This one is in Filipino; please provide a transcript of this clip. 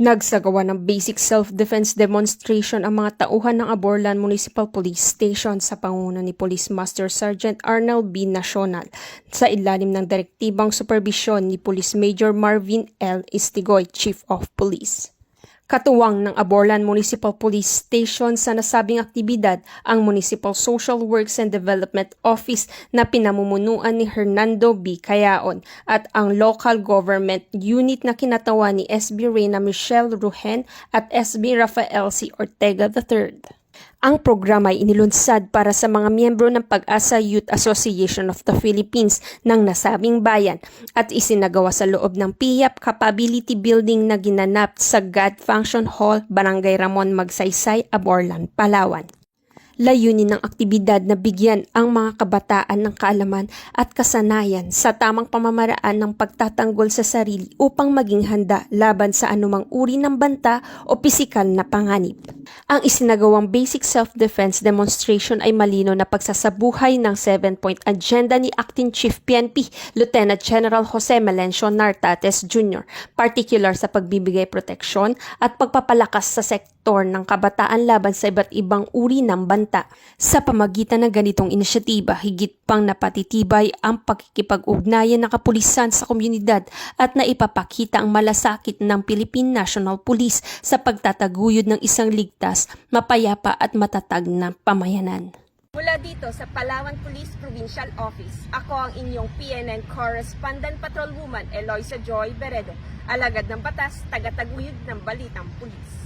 Nagsagawa ng basic self-defense demonstration ang mga tauhan ng Aborlan Municipal Police Station sa panguna ni Police Master Sergeant Arnel B. Nacional sa ilalim ng direktibang superbisyon ni Police Major Marvin L. Istigoy, Chief of Police. Katuwang ng Aborlan Municipal Police Station sa nasabing aktibidad ang Municipal Social Works and Development Office na pinamumunuan ni Hernando B. Cayaon at ang Local Government Unit na kinatawan ni SB Reyna Michelle Ruhen at SB Rafael C. Ortega III. Ang programa ay inilunsad para sa mga miyembro ng Pag-asa Youth Association of the Philippines ng nasabing bayan at isinagawa sa loob ng PIAP Capability Building na ginanap sa God Function Hall, Barangay Ramon Magsaysay, Aborlan, Palawan. Layunin ng aktibidad na bigyan ang mga kabataan ng kaalaman at kasanayan sa tamang pamamaraan ng pagtatanggol sa sarili upang maging handa laban sa anumang uri ng banta o pisikal na panganib. Ang isinagawang basic self-defense demonstration ay malino na pagsasabuhay ng 7-point agenda ni Acting Chief PNP, Lieutenant General Jose Melencio Nartates Jr., particular sa pagbibigay proteksyon at pagpapalakas sa sektor ng kabataan laban sa iba't ibang uri ng banta. Sa pamagitan ng ganitong inisyatiba, higit pang napatitibay ang pakikipag-ugnayan ng kapulisan sa komunidad at naipapakita ang malasakit ng Philippine National Police sa pagtataguyod ng isang ligtas, mapayapa at matatag na pamayanan. Mula dito sa Palawan Police Provincial Office, ako ang inyong PNN Correspondent Patrolwoman Eloisa Joy Beredo, alagad ng batas, tagataguyod ng balitang pulis.